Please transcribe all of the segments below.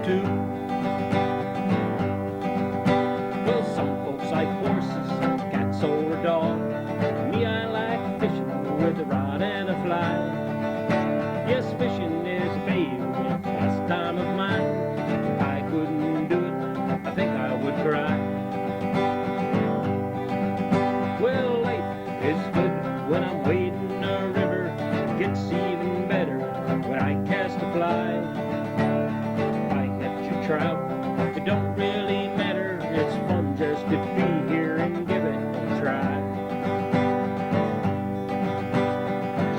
too. Well, some folks like horses, cats or dogs. Me, I like fishing with a rod and a fly. Yes, fishing is a favorite pastime of mine. If I couldn't do it, I think I would cry. Well, life is good when I'm wading a river. It gets even better when I cast a fly. If I catch a trout, it don't really matter. It's fun just to be here and give it a try.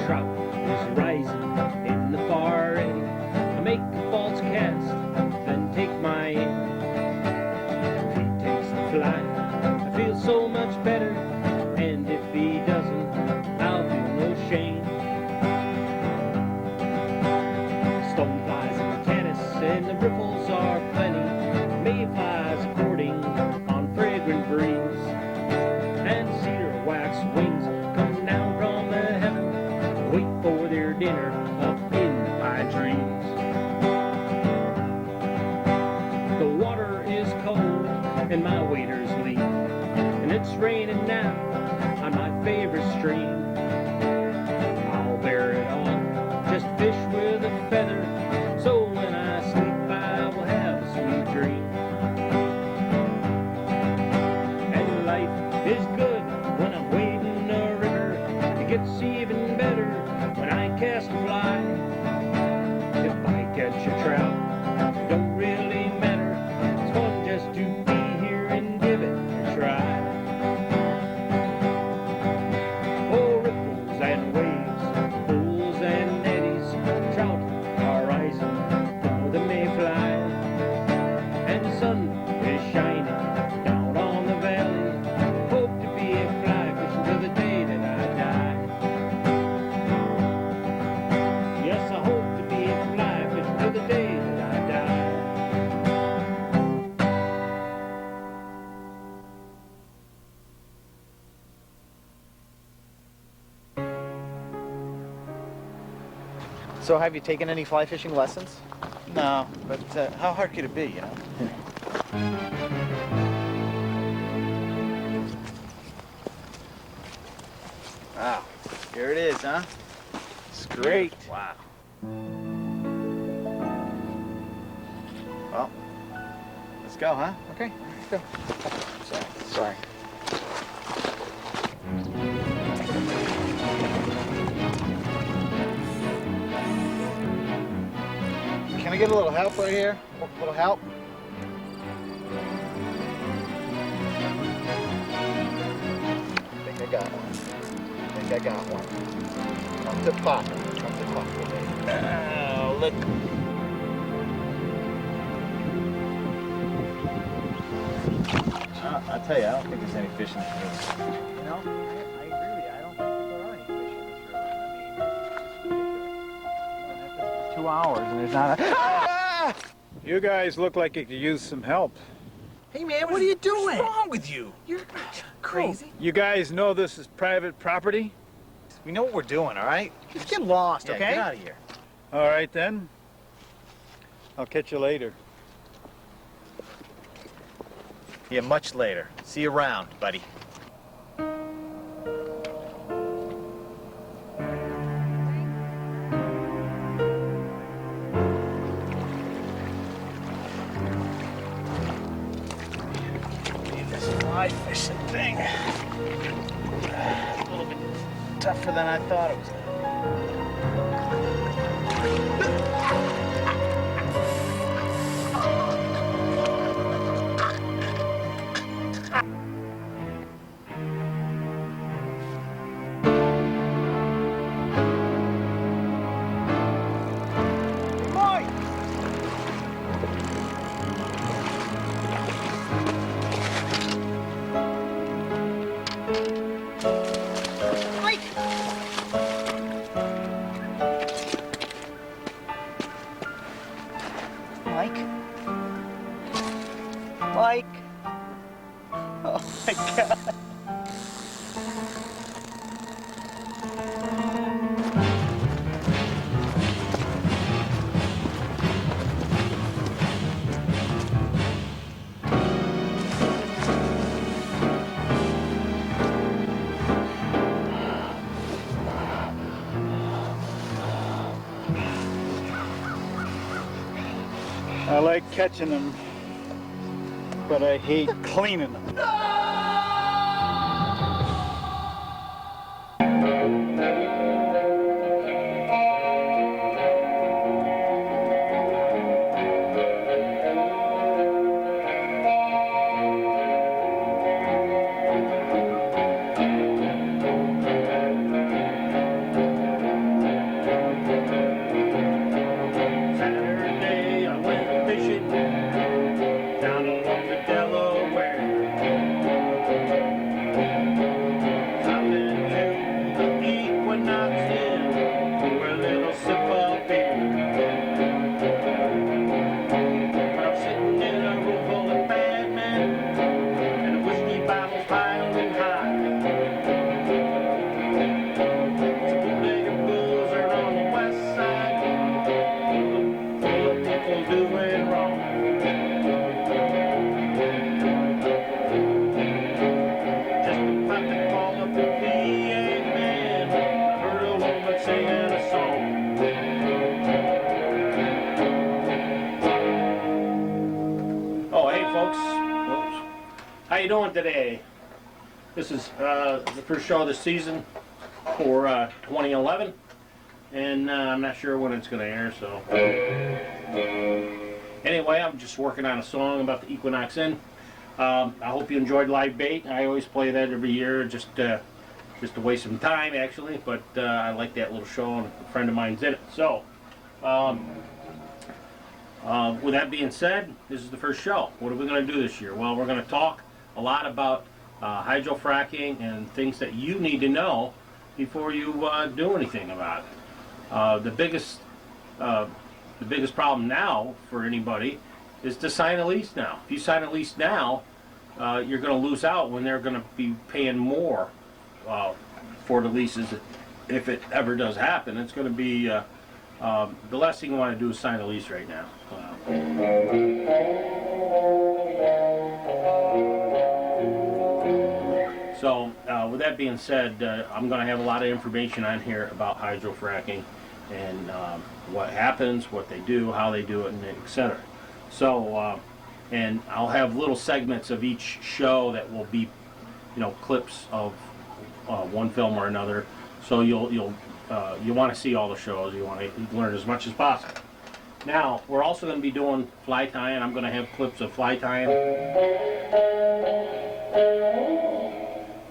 Trout is rising in the far eddy. I make a false cast, then take my aim. If he takes the fly, I feel so much better. And if he doesn't, I'll feel no shame. Stoneflies and caddis and the riffles are plenty. Mayflies courting on fragrant breeze. And cedar wax wings come down from the heaven, wait for their dinner up in the pine trees. The water is cold and my waders leak, and it's raining now on my favorite stream. I'll bear it all, just fish with a feather, so when I sleep I will have a sweet dream. And life is good when I'm wading a river. It gets even better when I cast a fly. If I catch a trout, it don't really matter. It's fun just to be here and give it a try. Oh, ripples and waves, pools and eddies, trout are rising for the mayfly. And the sun is shining down on the valley. Hope to be a fly fishing till the day that I die. Yes, I hope to be a fly fishing till the day that I die. So have you taken any fly fishing lessons? No, but how hard could it be, you know? Wow, here it is, huh? It's great. Wow. Well, let's go, huh? Okay, let's go. Sorry. Can I get a little help right here? A little help? I think I got one. Come to Papa. Oh, look. I'll tell you, I don't think there's any fish in this river. You know, I agree with you. I don't think there are any fish in this river. I mean, it's ridiculous. 2 hours and there's not a... Ah! You guys look like you could use some help. Hey man, what are you doing? What's wrong with you? You're crazy. You guys know this is private property? We know what we're doing, all right? Just get lost, Yeah, okay? get out of here. All right then. I'll catch you later. Yeah, much later. See you around, buddy. This fly fishing thing. A little bit tougher than I thought it was gonna Mike. Oh my God. I like catching them, but I hate cleaning them. Saturday I went fishing down along the Delaware. Stopped into the Equinox Inn for a little sip of beer. But I'm sitting in a room full of bad men and the whiskey bottles piled in high. Some bootlegger buzzard on the west side, full of people doing wrong. Just about to call up the PA man, I heard a woman singing a song. Oh, hey folks. Whoops. How you doing today? This is the first show of the season for 2011, and I'm not sure when it's going to air, so anyway, I'm just working on a song about the Equinox Inn. I hope you enjoyed Live Bait. I always play that every year, just to waste some time actually, but I like that little show and a friend of mine's in it. So with that being said, this is the first show. What are we going to do this year? Well, we're going to talk a lot about hydrofracking and things that you need to know before you do anything about it. The biggest problem now for anybody is to sign a lease now. If you sign a lease now, you're going to lose out when they're going to be paying more for the leases. If it ever does happen, it's going to be the last thing you want to do is sign a lease right now. So with that being said, I'm going to have a lot of information on here about hydrofracking and what happens, what they do, how they do it, and etc. So, and I'll have little segments of each show that will be, clips of one film or another. So you'll want to see all the shows. You want to learn as much as possible. Now we're also going to be doing fly tying. I'm going to have clips of fly tying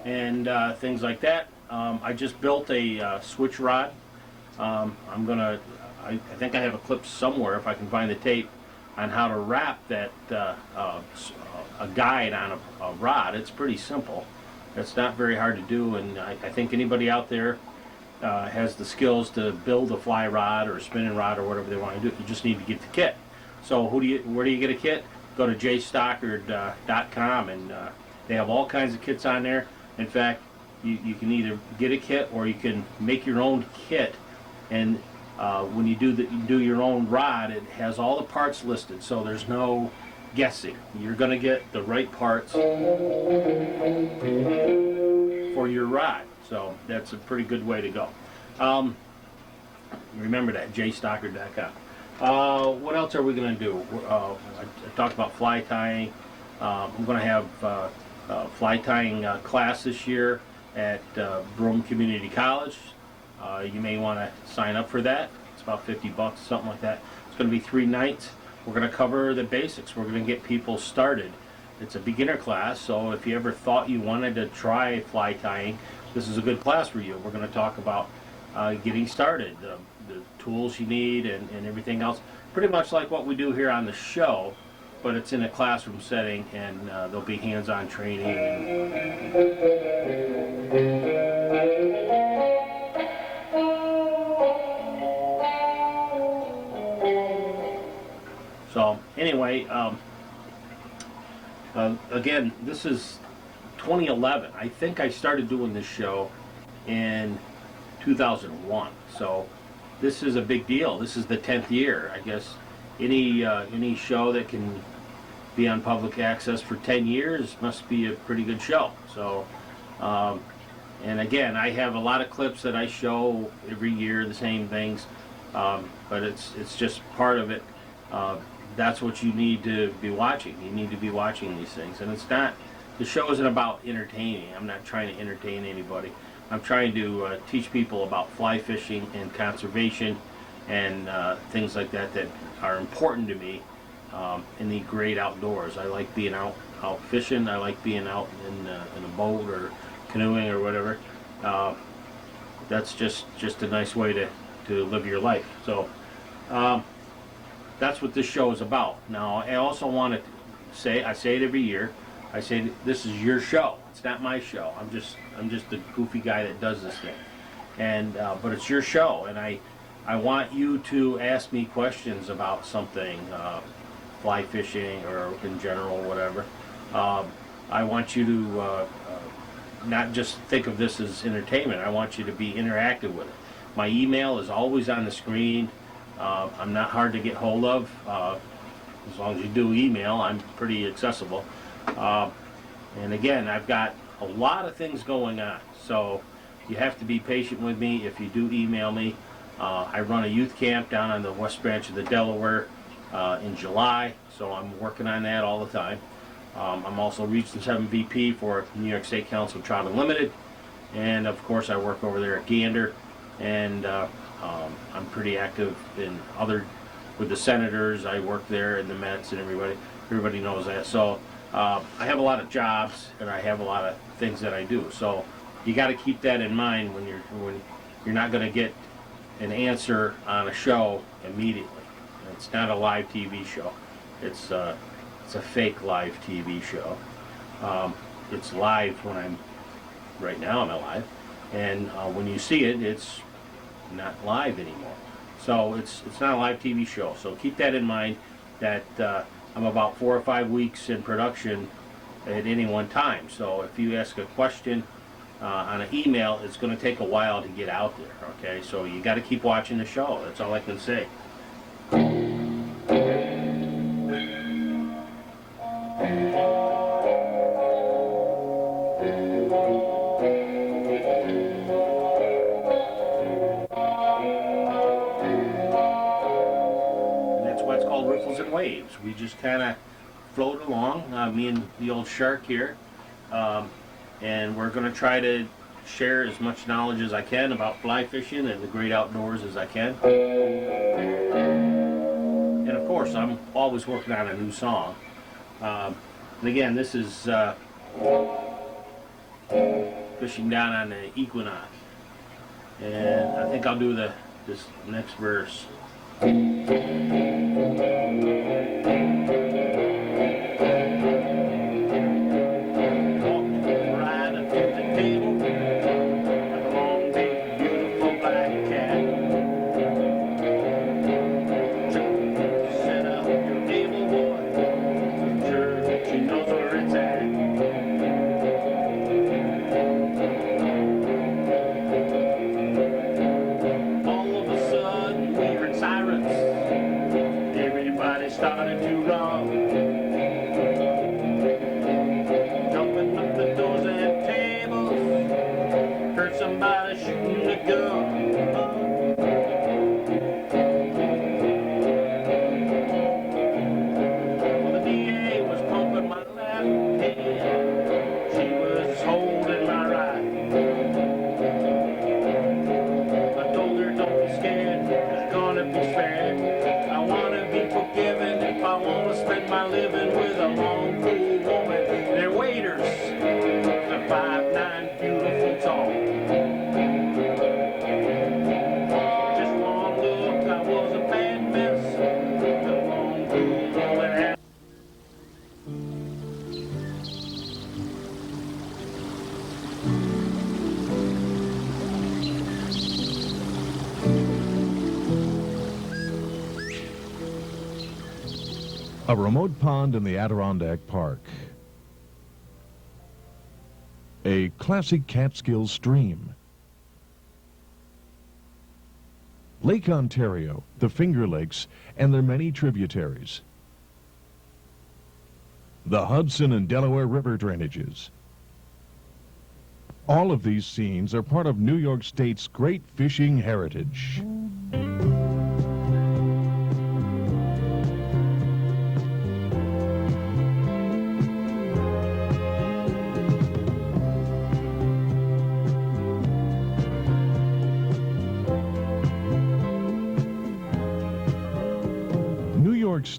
and things like that. I just built a switch rod. I think I have a clip somewhere if I can find the tape on how to wrap that a guide on a rod. It's pretty simple. It's not very hard to do, and I think anybody out there has the skills to build a fly rod or a spinning rod or whatever they want to do. You just need to get the kit. So where do you get a kit? Go to jstockard.com, and they have all kinds of kits on there. In fact, you can either get a kit or you can make your own kit, and when you do your own rod, it has all the parts listed, so there's no guessing. You're going to get the right parts for your rod, so that's a pretty good way to go. Remember that, jstockard.com. What else are we going to do? I talked about fly tying. I'm going to have fly tying class this year at Rwsea Community College. You may want to sign up for that. It's about $50, something like that. It's going to be 3 nights. We're going to cover the basics. We're going to get people started. It's a beginner class, so if you ever thought you wanted to try fly tying, this is a good class for you. We're going to talk about getting started, the tools you need, and everything else. Pretty much like what we do here on the show, but it's in a classroom setting, and there'll be hands-on training. So anyway, again, this is 2011. I think I started doing this show in 2001. So this is a big deal. This is the 10th year. I guess any show that can be on public access for 10 years must be a pretty good show. So, and again, I have a lot of clips that I show every year, the same things, but it's just part of it. that's what you need to be watching. You need to be watching these things. And it's not, the show isn't about entertaining. I'm not trying to entertain anybody. I'm trying to teach people about fly fishing and conservation and things like that that are important to me in the great outdoors. I like being out fishing. I like being out in a boat or canoeing or whatever. That's just a nice way to live your life. So that's what this show is about. Now, I also want to say, I say it every year, I say this is your show. It's not my show. I'm just the goofy guy that does this thing. And but it's your show, and I want you to ask me questions about something, fly fishing or in general, whatever. I want you to not just think of this as entertainment. I want you to be interactive with it. My email is always on the screen. I'm not hard to get hold of. As long as you do email, I'm pretty accessible. And again, I've got a lot of things going on, so you have to be patient with me if you do email me. I run a youth camp down on the West Branch of the Delaware in July, so I'm working on that all the time. I'm also Region 7 VP for New York State Council Trout Unlimited, and of course I work over there at Gander, and I'm pretty active in with the senators. I work there, and the Mets, and everybody knows that. So I have a lot of jobs, and I have a lot of things that I do. So you got to keep that in mind when you're not going to get an answer on a show immediately. It's not a live TV show. It's a fake live TV show. It's live when right now I'm alive, and when you see it, it's not live anymore. So it's not a live TV show. So keep that in mind, that I'm about 4 or 5 weeks in production at any one time. So if you ask a question on an email, it's going to take a while to get out there, okay? So you got to keep watching the show. That's all I can say. Waves. We just kind of float along, me and the old shark here, and we're going to try to share as much knowledge as I can about fly fishing and the great outdoors as I can. And of course, I'm always working on a new song. And again, this is fishing down on the Equinox, and I think I'll do this next verse. Started to go, jumping up the doors and tables, heard somebody shooting a gun. Well, the DA was pumping my left hand, she was holding my right. I told her, don't be scared, there's gonna be spared. I wanna be forgiven if I want to spend my living with a long, cool woman. They're waiters, they're 5'9", beautiful, tall. Just one look, I was a bad mess. The long, cool woman had. A remote pond in the Adirondack Park. A classic Catskill stream. Lake Ontario, the Finger Lakes, and their many tributaries. The Hudson and Delaware River drainages. All of these scenes are part of New York State's great fishing heritage.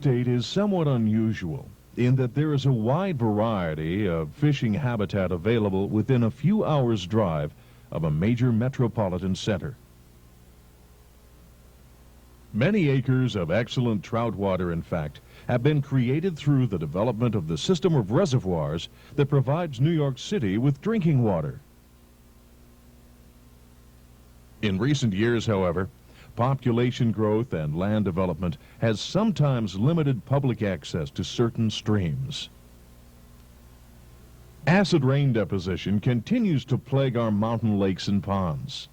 State is somewhat unusual in that there is a wide variety of fishing habitat available within a few hours' drive of a major metropolitan center. Many acres of excellent trout water, in fact, have been created through the development of the system of reservoirs that provides New York City with drinking water. In recent years, however, population growth and land development has sometimes limited public access to certain streams. Acid rain deposition continues to plague our mountain lakes and ponds.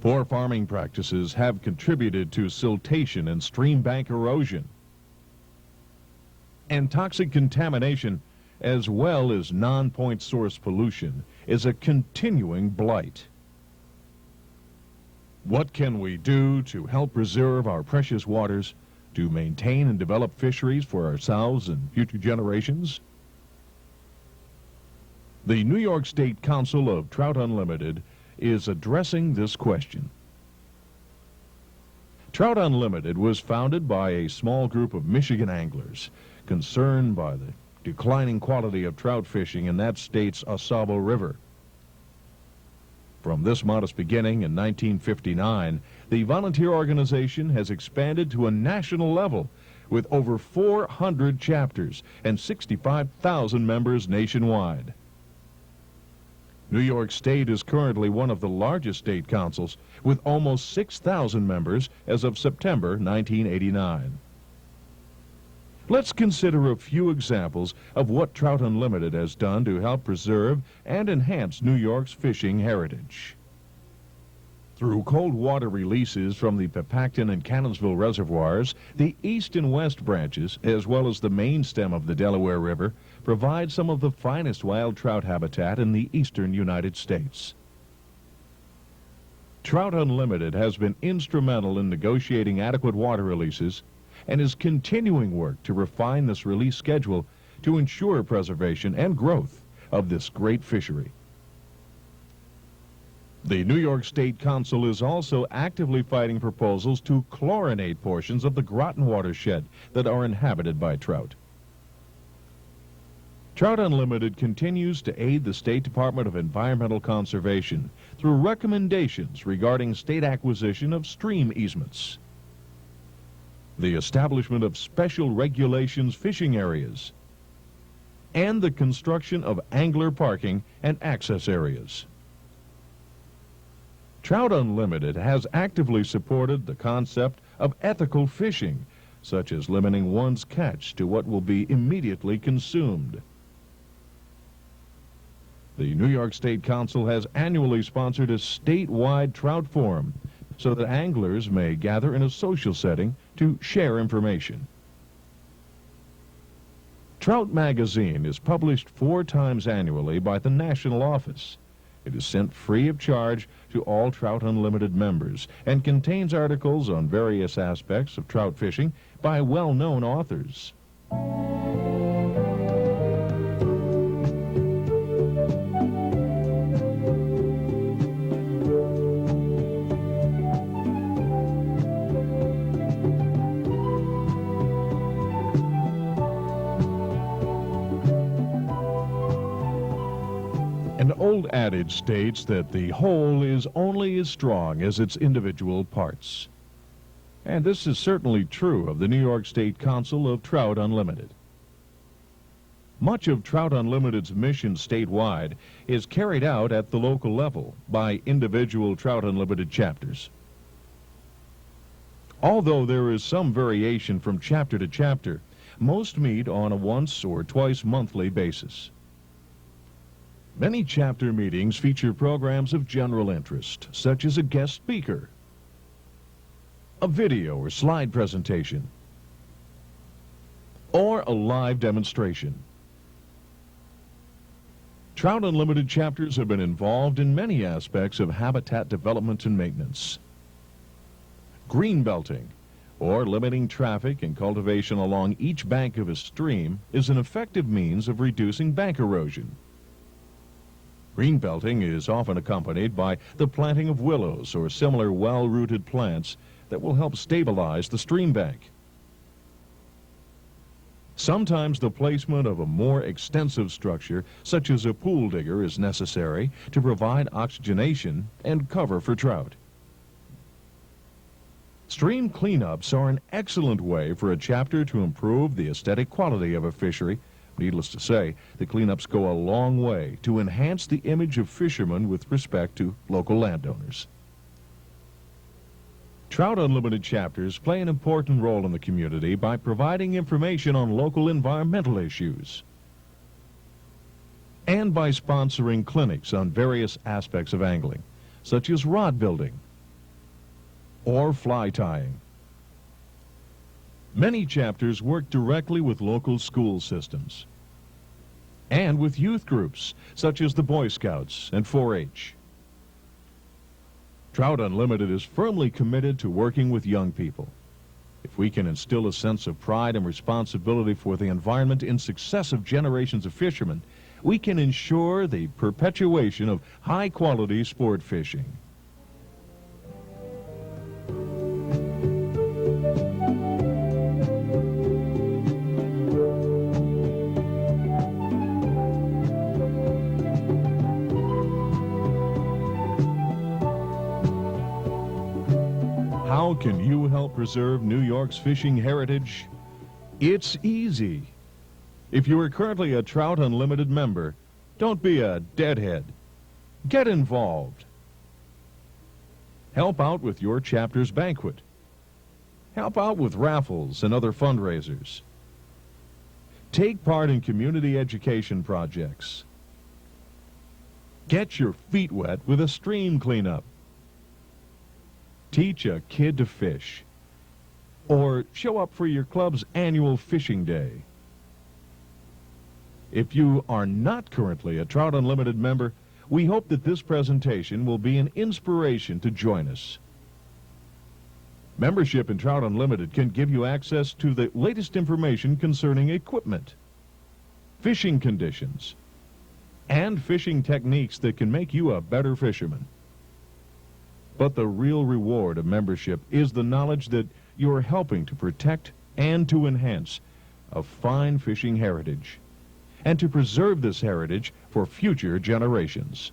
Poor farming practices have contributed to siltation and stream bank erosion. And toxic contamination, as well as non-point source pollution, is a continuing blight. What can we do to help preserve our precious waters, to maintain and develop fisheries for ourselves and future generations? The New York State Council of Trout Unlimited is addressing this question. Trout Unlimited was founded by a small group of Michigan anglers concerned by the declining quality of trout fishing in that state's Osable River. From this modest beginning in 1959, the volunteer organization has expanded to a national level with over 400 chapters and 65,000 members nationwide. New York State is currently one of the largest state councils with almost 6,000 members as of September 1989. Let's consider a few examples of what Trout Unlimited has done to help preserve and enhance New York's fishing heritage. Through cold water releases from the Pepacton and Cannonsville reservoirs, the east and west branches, as well as the main stem of the Delaware River, provide some of the finest wild trout habitat in the eastern United States. Trout Unlimited has been instrumental in negotiating adequate water releases and is continuing work to refine this release schedule to ensure preservation and growth of this great fishery. The New York State Council is also actively fighting proposals to chlorinate portions of the Groton watershed that are inhabited by trout. Trout Unlimited continues to aid the State Department of Environmental Conservation through recommendations regarding state acquisition of stream easements, the establishment of special regulations fishing areas, and the construction of angler parking and access areas. Trout Unlimited has actively supported the concept of ethical fishing, such as limiting one's catch to what will be immediately consumed. The New York State Council has annually sponsored a statewide trout forum so that anglers may gather in a social setting to share information. Trout Magazine is published 4 times annually by the National Office. It is sent free of charge to all Trout Unlimited members and contains articles on various aspects of trout fishing by well-known authors. An old adage states that the whole is only as strong as its individual parts. And this is certainly true of the New York State Council of Trout Unlimited. Much of Trout Unlimited's mission statewide is carried out at the local level by individual Trout Unlimited chapters. Although there is some variation from chapter to chapter, most meet on a once or twice monthly basis. Many chapter meetings feature programs of general interest, such as a guest speaker, a video or slide presentation, or a live demonstration. Trout Unlimited chapters have been involved in many aspects of habitat development and maintenance. Green belting, or limiting traffic and cultivation along each bank of a stream, is an effective means of reducing bank erosion. Green belting is often accompanied by the planting of willows or similar well-rooted plants that will help stabilize the stream bank. Sometimes the placement of a more extensive structure, such as a pool digger, is necessary to provide oxygenation and cover for trout. Stream cleanups are an excellent way for a chapter to improve the aesthetic quality of a fishery. Needless to say, the cleanups go a long way to enhance the image of fishermen with respect to local landowners. Trout Unlimited chapters play an important role in the community by providing information on local environmental issues and by sponsoring clinics on various aspects of angling, such as rod building or fly tying. Many chapters work directly with local school systems and with youth groups, such as the Boy Scouts and 4-H. Trout Unlimited is firmly committed to working with young people. If we can instill a sense of pride and responsibility for the environment in successive generations of fishermen, we can ensure the perpetuation of high-quality sport fishing. How can you help preserve New York's fishing heritage? It's easy. If you are currently a Trout Unlimited member, don't be a deadhead. Get involved. Help out with your chapter's banquet. Help out with raffles and other fundraisers. Take part in community education projects. Get your feet wet with a stream cleanup. Teach a kid to fish, or show up for your club's annual fishing day. If you are not currently a Trout Unlimited member, we hope that this presentation will be an inspiration to join us. Membership in Trout Unlimited can give you access to the latest information concerning equipment, fishing conditions, and fishing techniques that can make you a better fisherman. But the real reward of membership is the knowledge that you're helping to protect and to enhance a fine fishing heritage, and to preserve this heritage for future generations.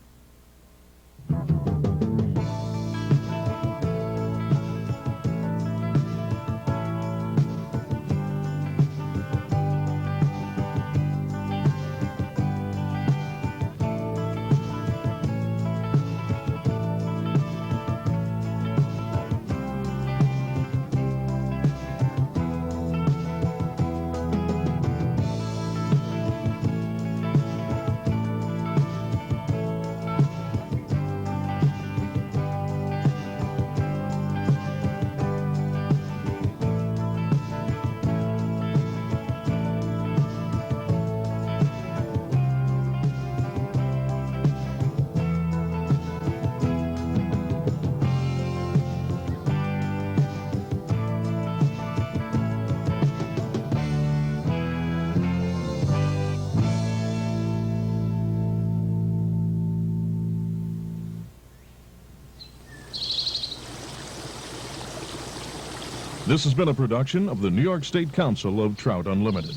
This has been a production of the New York State Council of Trout Unlimited.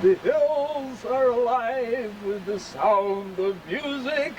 The hills are alive with the sound of music.